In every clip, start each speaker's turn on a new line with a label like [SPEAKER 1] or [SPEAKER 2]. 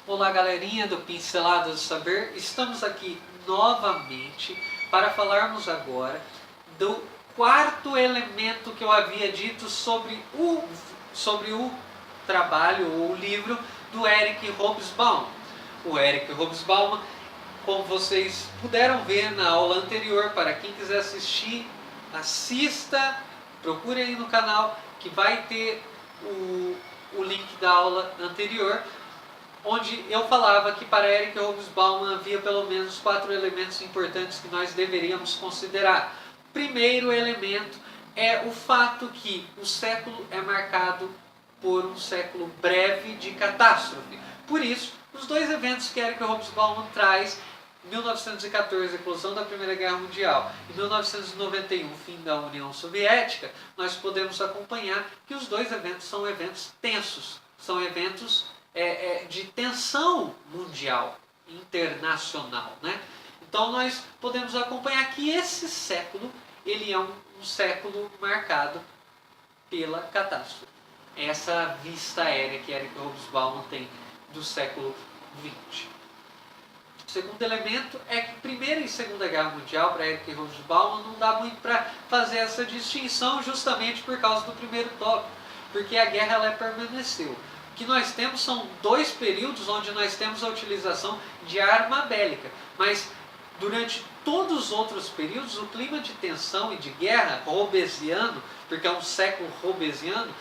[SPEAKER 1] Olá galerinha do Pincelada do Saber, estamos aqui novamente para falarmos agora do quarto elemento que eu havia dito sobre o trabalho ou o livro do Eric Hobsbawm. O Eric Hobsbawm, como vocês puderam ver na aula anterior, para quem quiser assistir, assista, procure aí no canal que vai ter o link da aula anterior, onde eu falava que para Eric Hobsbawm havia pelo menos 4 elementos importantes que nós deveríamos considerar. Primeiro elemento é o fato que o século é marcado por um século breve de catástrofe. Por isso, os dois eventos que Eric Hobsbawm traz, 1914, eclosão da Primeira Guerra Mundial, e 1991, fim da União Soviética, nós podemos acompanhar que os dois eventos são eventos tensos, são eventos de tensão mundial, internacional, né? Então nós podemos acompanhar que esse século ele é um século marcado pela catástrofe. Essa vista aérea que Eric Hobsbawm tem do século XX. O segundo elemento é que Primeira e Segunda Guerra Mundial, para Eric Hobsbawm, não dá muito para fazer essa distinção, justamente por causa do primeiro tópico, porque a guerra ela permaneceu. O que nós temos são dois períodos onde nós temos a utilização de arma bélica, mas durante todos os outros períodos o clima de tensão e de guerra hobbesiano, porque é um século hobbesiano,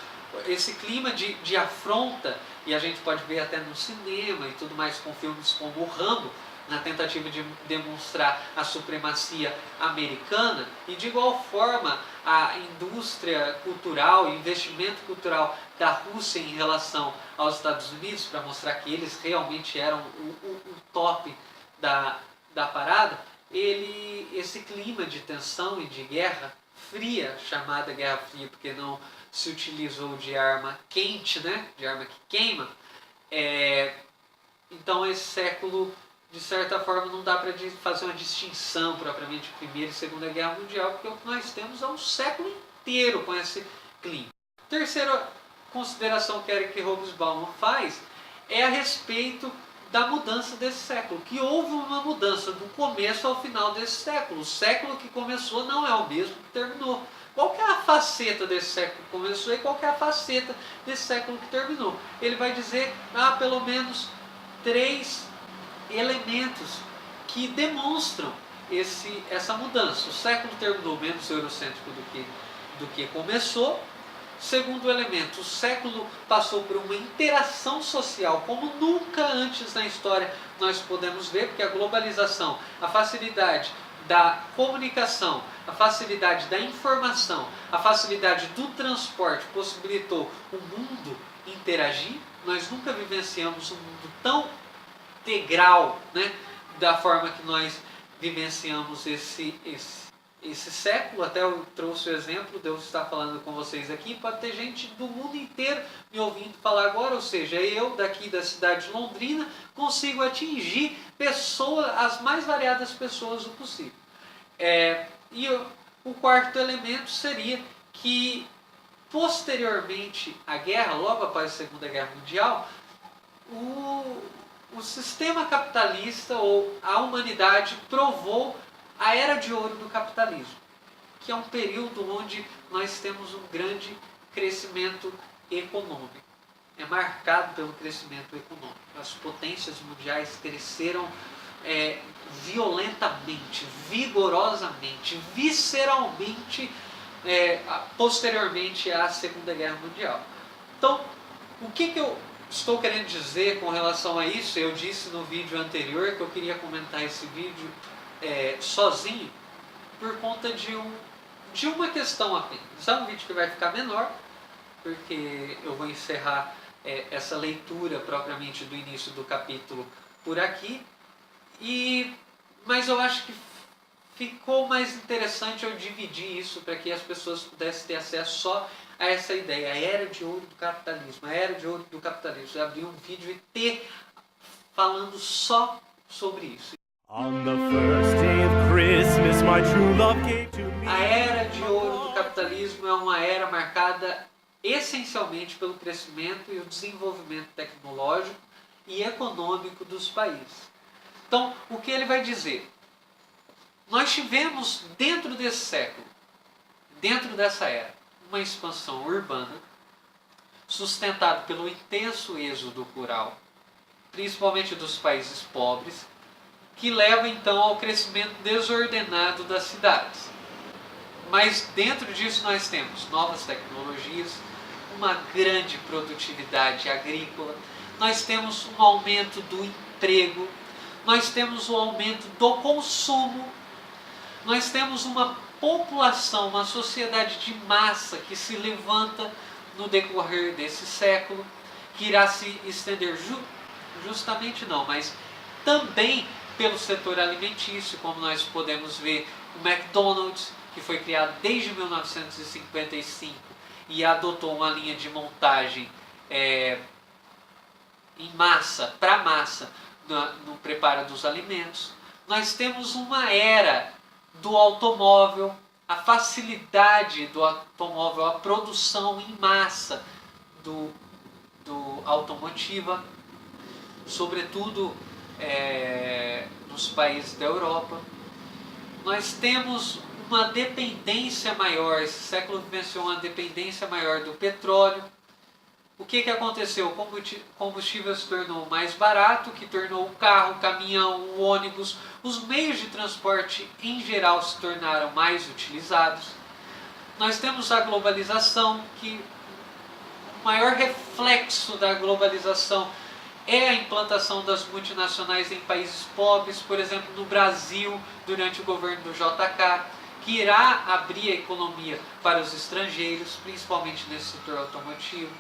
[SPEAKER 1] esse clima de afronta, e a gente pode ver até no cinema e tudo mais com filmes como o Rambo, na tentativa de demonstrar a supremacia americana, e de igual forma a indústria cultural, o investimento cultural da Rússia em relação aos Estados Unidos, para mostrar que eles realmente eram o top da parada, esse clima de tensão e de guerra fria, chamada Guerra Fria, porque não se utilizou de arma quente, né? De arma que queima, então esse século, de certa forma, não dá para fazer uma distinção propriamente de Primeira e Segunda Guerra Mundial, porque o que nós temos é um século inteiro com esse clima. Terceira consideração que Eric Hobsbawm faz é a respeito da mudança desse século, que houve uma mudança do começo ao final desse século. O século que começou não é o mesmo que terminou. Qual que é a faceta desse século que começou e qual que é a faceta desse século que terminou? Ele vai dizer, pelo menos 3 elementos que demonstram essa mudança. O século terminou menos eurocêntrico do que começou. Segundo elemento, o século passou por uma interação social como nunca antes na história nós podemos ver, porque a globalização, a facilidade da comunicação, a facilidade da informação, a facilidade do transporte possibilitou o mundo interagir. Nós nunca vivenciamos um mundo tão integral, né, da forma que nós vivenciamos esse século. Até eu trouxe o exemplo de eu estar falando com vocês aqui, pode ter gente do mundo inteiro me ouvindo falar agora, ou seja, eu daqui da cidade de Londrina consigo atingir as mais variadas pessoas o possível. E o quarto elemento seria que posteriormente à guerra, logo após a Segunda Guerra Mundial, o sistema capitalista ou a humanidade provou a Era de Ouro do capitalismo, que é um período onde nós temos um grande crescimento econômico. É marcado pelo crescimento econômico. As potências mundiais cresceram violentamente, vigorosamente, visceralmente, posteriormente à Segunda Guerra Mundial. Então, o que eu estou querendo dizer com relação a isso? Eu disse no vídeo anterior que eu queria comentar esse vídeo sozinho, por conta de uma questão apenas. É um vídeo que vai ficar menor, porque eu vou encerrar essa leitura propriamente do início do capítulo por aqui, mas eu acho que ficou mais interessante eu dividir isso para que as pessoas pudessem ter acesso só a essa ideia, a Era de Ouro do capitalismo, a Era de Ouro do capitalismo. Eu abri um vídeo e ter falando só sobre isso.
[SPEAKER 2] On the first day of Christmas, my true love gave to me.
[SPEAKER 1] A Era de Ouro do capitalismo é uma era marcada essencialmente pelo crescimento e o desenvolvimento tecnológico e econômico dos países. Então, o que ele vai dizer? Nós tivemos dentro desse século, dentro dessa era, uma expansão urbana sustentada pelo intenso êxodo rural, principalmente dos países pobres, que leva então ao crescimento desordenado das cidades. Mas dentro disso nós temos novas tecnologias, uma grande produtividade agrícola, nós temos um aumento do emprego, nós temos um aumento do consumo, nós temos uma população, uma sociedade de massa que se levanta no decorrer desse século, que irá se estender justamente não, mas também pelo setor alimentício, como nós podemos ver o McDonald's, que foi criado desde 1955 e adotou uma linha de montagem em massa, para massa, no preparo dos alimentos. Nós temos uma era do automóvel, a facilidade do automóvel, a produção em massa do automotiva, sobretudo nos países da Europa. Nós temos uma dependência maior, esse século vivenciou uma dependência maior do petróleo. O que aconteceu? O combustível se tornou mais barato, que tornou o carro, o caminhão, o ônibus, os meios de transporte em geral se tornaram mais utilizados. Nós temos a globalização, que o maior reflexo da globalização é a implantação das multinacionais em países pobres, por exemplo, no Brasil, durante o governo do JK, que irá abrir a economia para os estrangeiros, principalmente nesse setor automotivo.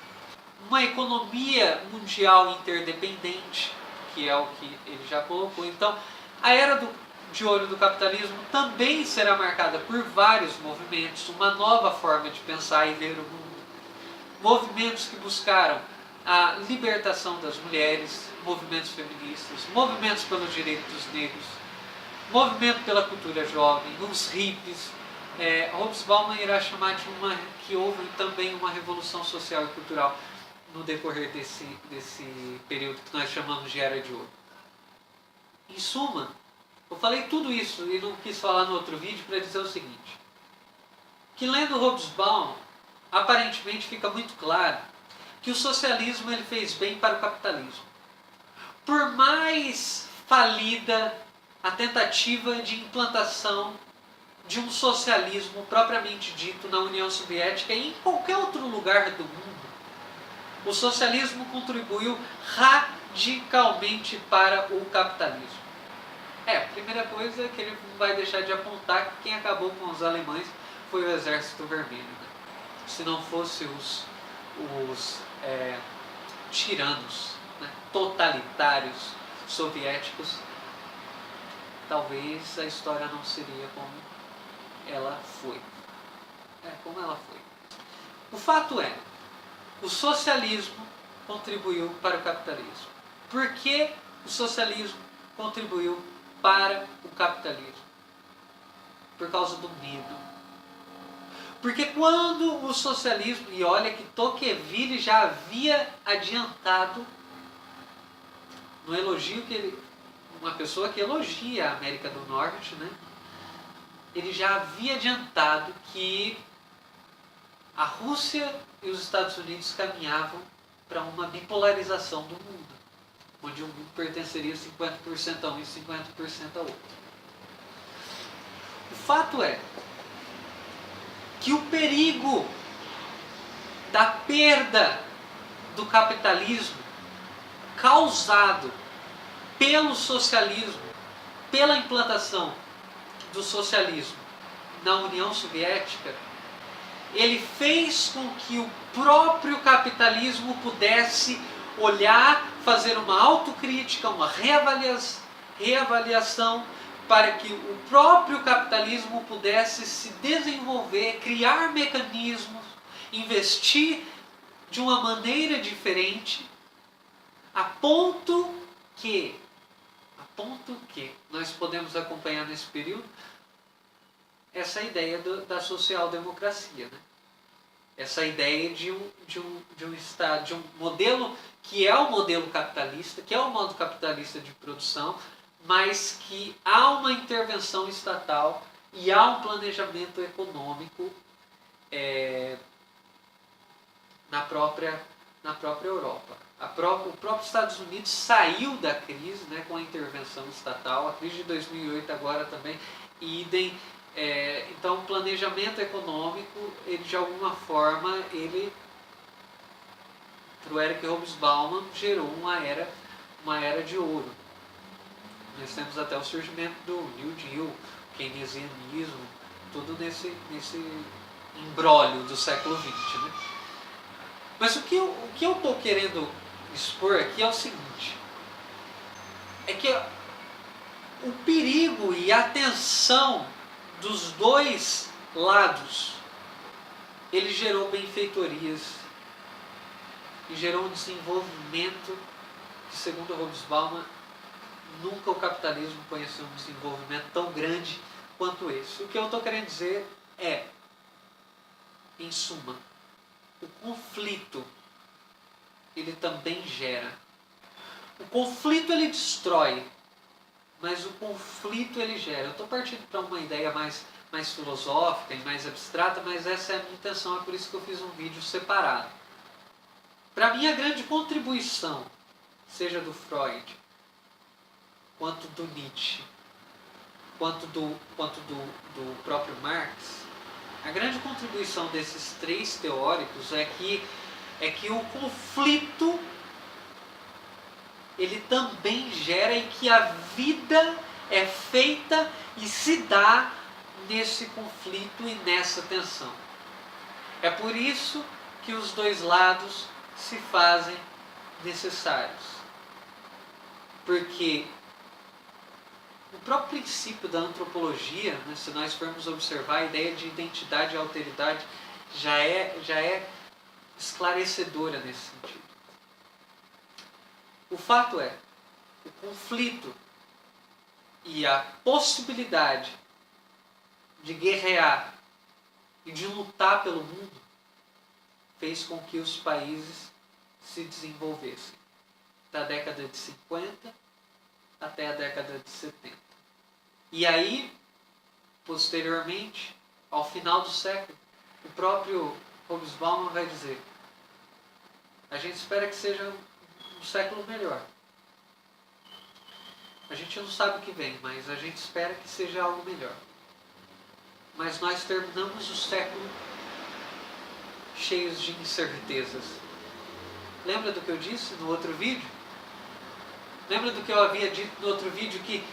[SPEAKER 1] Uma economia mundial interdependente, que é o que ele já colocou. Então, a era de ouro do capitalismo também será marcada por vários movimentos, uma nova forma de pensar e ver o mundo. Movimentos que buscaram a libertação das mulheres, movimentos feministas, movimentos pelos direitos dos negros, movimento pela cultura jovem, os hippies. Hobsbawm irá chamar de que houve também uma revolução social e cultural no decorrer desse período que nós chamamos de Era de Ouro. Em suma, eu falei tudo isso e não quis falar no outro vídeo para dizer o seguinte, que lendo Hobsbawm, aparentemente fica muito claro que o socialismo ele fez bem para o capitalismo. Por mais falida a tentativa de implantação de um socialismo propriamente dito na União Soviética e em qualquer outro lugar do mundo, o socialismo contribuiu radicalmente para o capitalismo. A primeira coisa é que ele não vai deixar de apontar que quem acabou com os alemães foi o Exército Vermelho. Se não fosse os tiranos, totalitários soviéticos, talvez a história não seria como ela foi. O fato é, o socialismo contribuiu para o capitalismo. Por que o socialismo contribuiu para o capitalismo? Por causa do medo. Porque quando o socialismo, e olha que Tocqueville já havia adiantado no elogio que ele, uma pessoa que elogia a América do Norte, ele já havia adiantado que a Rússia e os Estados Unidos caminhavam para uma bipolarização do mundo, onde o mundo pertenceria 50% a um e 50% a outro. O fato é que o perigo da perda do capitalismo causado pelo socialismo, pela implantação do socialismo na União Soviética, ele fez com que o próprio capitalismo pudesse olhar, fazer uma autocrítica, uma reavaliação, para que o próprio capitalismo pudesse se desenvolver, criar mecanismos, investir de uma maneira diferente, a ponto que nós podemos acompanhar nesse período essa ideia da social-democracia, essa ideia de um Estado, de um modelo que é o modelo capitalista, que é o modo capitalista de produção, mas que há uma intervenção estatal e há um planejamento econômico na própria Europa. O próprio Estados Unidos saiu da crise, né, com a intervenção estatal, a crise de 2008 agora também, idem. Então, o planejamento econômico, ele de alguma forma, para o Eric Hobsbawm, gerou uma era de ouro. Nós temos até o surgimento do New Deal, keynesianismo, tudo nesse imbróglio do século XX. Né? Mas o que eu estou querendo expor aqui é o seguinte, é que o perigo e a tensão dos dois lados, ele gerou benfeitorias e gerou um desenvolvimento que, segundo Hobsbawm, nunca o capitalismo conheceu um desenvolvimento tão grande quanto esse. O que eu estou querendo dizer é, em suma, o conflito, ele também gera. O conflito, ele destrói, mas o conflito, ele gera. Eu estou partindo para uma ideia mais filosófica e mais abstrata, mas essa é a minha intenção, é por isso que eu fiz um vídeo separado. Para mim, a grande contribuição, seja do Freud, quanto do Nietzsche, quanto do próprio Marx, a grande contribuição desses três teóricos é que o conflito, ele também gera, e que a vida é feita e se dá nesse conflito e nessa tensão. É por isso que os dois lados se fazem necessários. Porque o próprio princípio da antropologia, né, se nós formos observar, a ideia de identidade e alteridade já é esclarecedora nesse sentido. O fato é, o conflito e a possibilidade de guerrear e de lutar pelo mundo fez com que os países se desenvolvessem. Da década de 50 até a década de 70. E aí, posteriormente, ao final do século, o próprio Hobsbawm vai dizer: a gente espera que seja um século melhor. A gente não sabe o que vem, mas a gente espera que seja algo melhor. Mas nós terminamos o século cheios de incertezas. Lembra do que eu disse no outro vídeo? Lembra do que eu havia dito no outro vídeo, que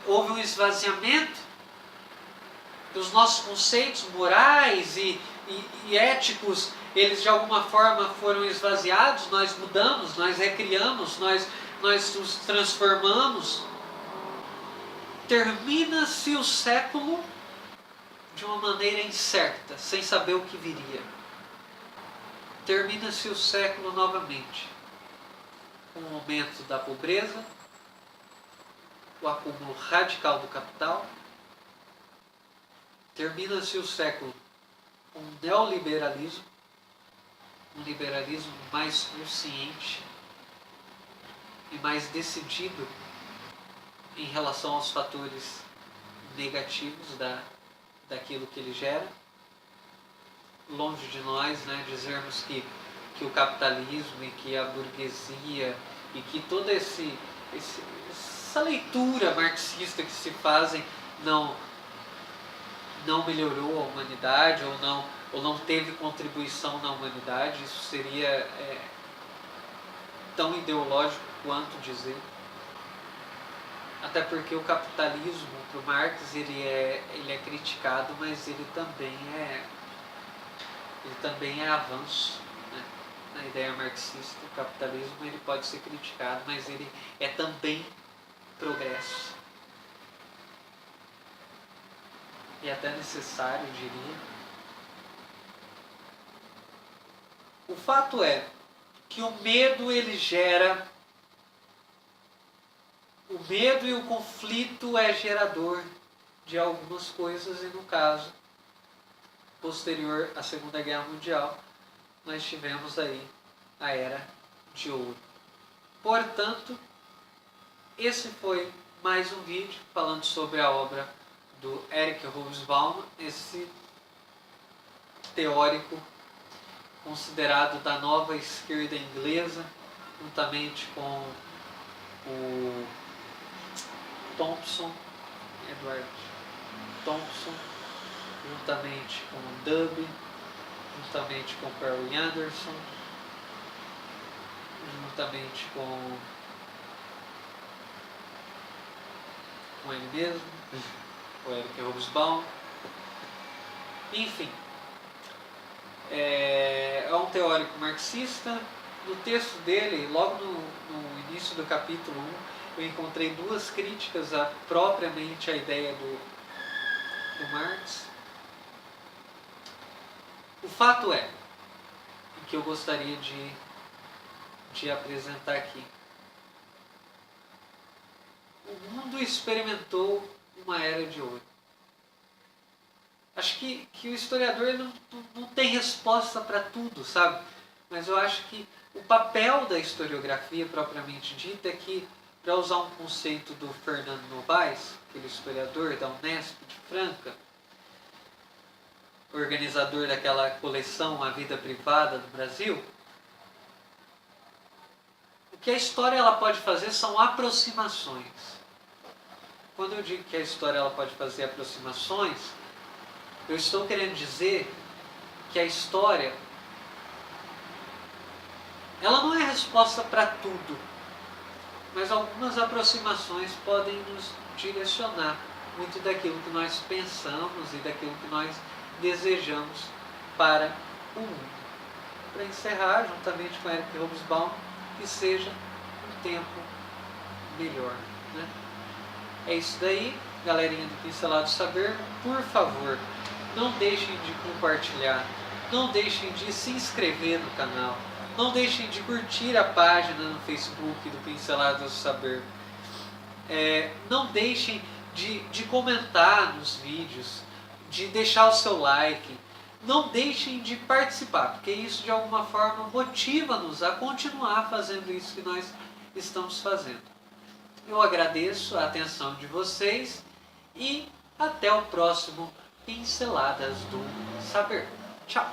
[SPEAKER 1] houve um esvaziamento dos nossos conceitos morais e éticos, eles de alguma forma foram esvaziados, nós mudamos, nós recriamos, nós nos transformamos. Termina-se o século de uma maneira incerta, sem saber o que viria. Termina-se o século novamente com o aumento da pobreza, o acúmulo radical do capital. Termina-se o século com um neoliberalismo, um liberalismo mais consciente e mais decidido em relação aos fatores negativos daquilo que ele gera. Longe de nós, né, dizermos que o capitalismo e que a burguesia e que toda essa leitura marxista que se fazem não melhorou a humanidade ou não teve contribuição na humanidade. Isso seria tão ideológico quanto dizer. Até porque o capitalismo, para o Marx, ele é criticado, mas ele também é avanço. Né? Na ideia marxista, o capitalismo ele pode ser criticado, mas ele é também progresso. E até necessário, eu diria. O fato é que o medo, ele gera... O medo e o conflito é gerador de algumas coisas, e no caso, posterior à Segunda Guerra Mundial, nós tivemos aí a Era de ouro. Portanto, esse foi mais um vídeo falando sobre a obra do Eric Hobsbawm, esse teórico considerado da nova esquerda inglesa, juntamente com o Thompson, Edward Thompson, juntamente com o Dubb, juntamente com Perry Anderson, juntamente com ele mesmo, o Eric Hobsbawm. Enfim, é um teórico marxista. No texto dele, logo no início do capítulo 1, eu encontrei duas críticas propriamente à ideia do Marx. O fato é, que eu gostaria de apresentar aqui. O mundo experimentou uma era de ouro. Acho que o historiador não tem resposta para tudo, sabe? Mas eu acho que o papel da historiografia propriamente dita é que, para usar um conceito do Fernando Novaes, aquele historiador da Unesp de Franca, organizador daquela coleção A Vida Privada do Brasil, o que a história ela pode fazer são aproximações. Quando eu digo que a história ela pode fazer aproximações, eu estou querendo dizer que a história ela não é resposta para tudo, mas algumas aproximações podem nos direcionar muito daquilo que nós pensamos e daquilo que nós desejamos para o mundo. Para encerrar, juntamente com Eric Hobsbawm, que seja um tempo melhor, né? É isso daí, galerinha do Pincelado Saber. Por favor, não deixem de compartilhar, não deixem de se inscrever no canal, não deixem de curtir a página no Facebook do Pincelado Saber. Não deixem de comentar nos vídeos, de deixar o seu like. Não deixem de participar, porque isso de alguma forma motiva-nos a continuar fazendo isso que nós estamos fazendo. Eu agradeço a atenção de vocês e até o próximo Pinceladas do Saber. Tchau!